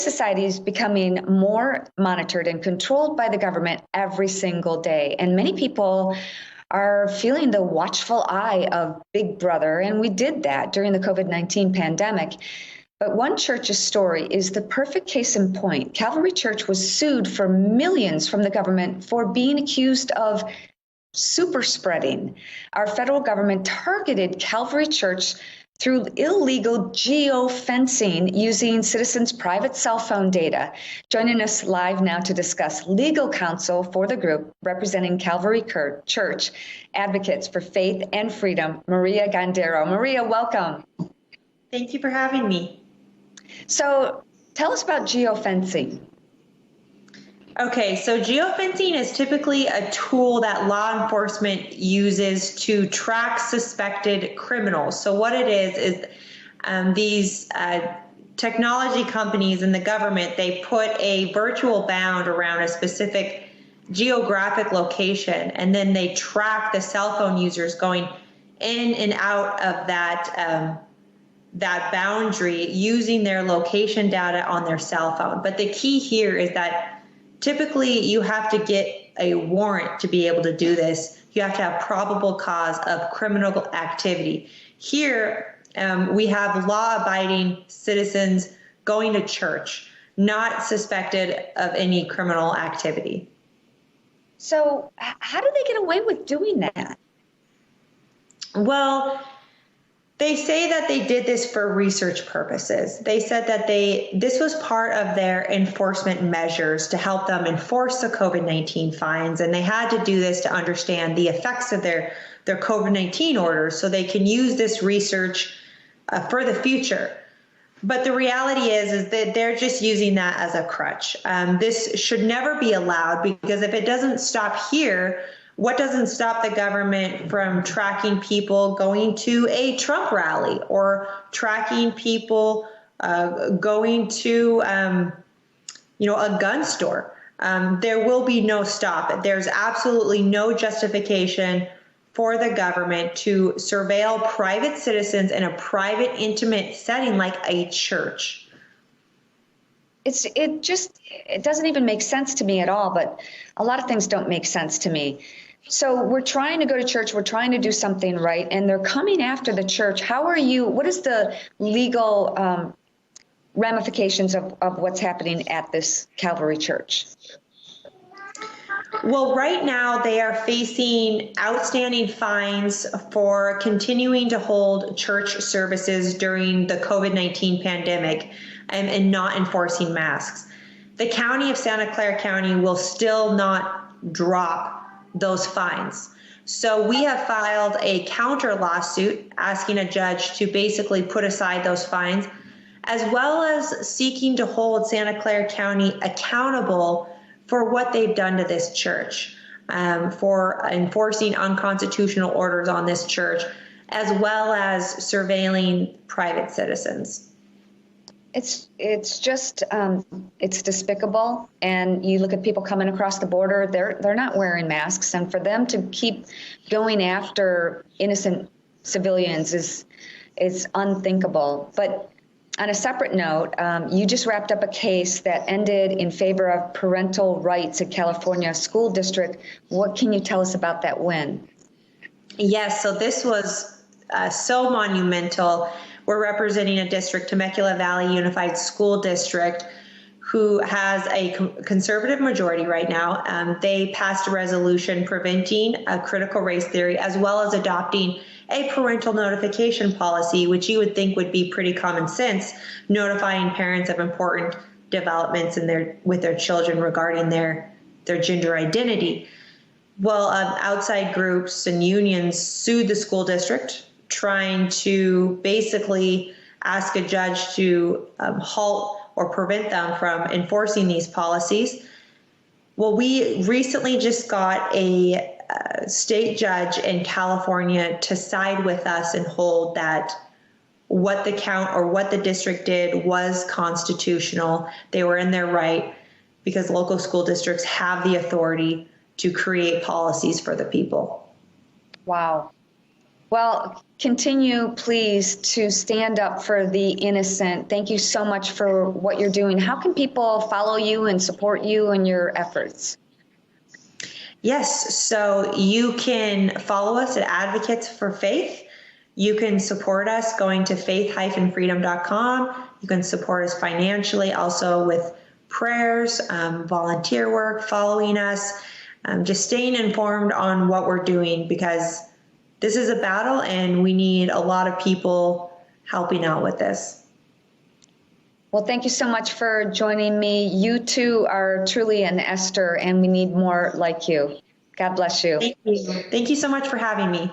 society is becoming more monitored and controlled by the government every single day. And many people are feeling the watchful eye of Big Brother. And we did that during the COVID-19 pandemic. But one church's story is the perfect case in point. Calvary Church was sued for millions from the government for being accused of super spreading. Our federal government targeted Calvary Church through illegal geo-fencing using citizens' private cell phone data. Joining us live now to discuss, legal counsel for the group representing Calvary Church Advocates for Faith and Freedom, Mariah Gondeiro. Mariah, welcome. Thank you for having me. So tell us about geofencing. Okay, so geofencing is typically a tool that law enforcement uses to track suspected criminals. So what it is these technology companies and the government, they put a virtual bound around a specific geographic location, and then they track the cell phone users going in and out of that boundary using their location data on their cell phone. But the key here is that typically you have to get a warrant to be able to do this. You have to have probable cause of criminal activity. Here, we have law-abiding citizens going to church, not suspected of any criminal activity. So how do they get away with doing that? Well, they say that they did this for research purposes. They said that this was part of their enforcement measures to help them enforce the COVID-19 fines, and they had to do this to understand the effects of their COVID-19 orders so they can use this research for the future. But the reality is that they're just using that as a crutch. This should never be allowed, because if it doesn't stop here, what doesn't stop the government from tracking people going to a Trump rally or tracking people going to, a gun store? There will be no stop. There's absolutely no justification for the government to surveil private citizens in a private, intimate setting like a church. It doesn't even make sense to me at all, but a lot of things don't make sense to me. So we're trying to go to church, we're trying to do something right, and they're coming after the church. What is the legal ramifications of what's happening at this Calvary Church? Well, right now they are facing outstanding fines for continuing to hold church services during the COVID-19 pandemic and not enforcing masks. The county of Santa Clara County will still not drop those fines. So we have filed a counter lawsuit asking a judge to basically put aside those fines, as well as seeking to hold Santa Clara County accountable for what they've done to this church, for enforcing unconstitutional orders on this church, as well as surveilling private citizens. It's just it's despicable. And you look at people coming across the border, they're not wearing masks, and for them to keep going after innocent civilians is unthinkable. But on a separate note, you just wrapped up a case that ended in favor of parental rights at California School District. What can you tell us about that win? Yes, so this was so monumental. We're representing a district, Temecula Valley Unified School District, who has a conservative majority right now. They passed a resolution preventing a critical race theory, as well as adopting a parental notification policy, which you would think would be pretty common sense, notifying parents of important developments with their children regarding their gender identity. Well, outside groups and unions sued the school district, trying to basically ask a judge to halt or prevent them from enforcing these policies. Well, we recently just got a state judge in California to side with us and hold that what the district did was constitutional. They were in their right, because local school districts have the authority to create policies for the people. Wow. Well, continue, please, to stand up for the innocent. Thank you so much for what you're doing. How can people follow you and support you in your efforts? Yes, so you can follow us at Advocates for Faith. You can support us going to faith-freedom.com. You can support us financially, also with prayers, volunteer work, following us, just staying informed on what we're doing, because this is a battle and we need a lot of people helping out with this. Well, thank you so much for joining me. You too are truly an Esther, and we need more like you. God bless you. Thank you. Thank you so much for having me.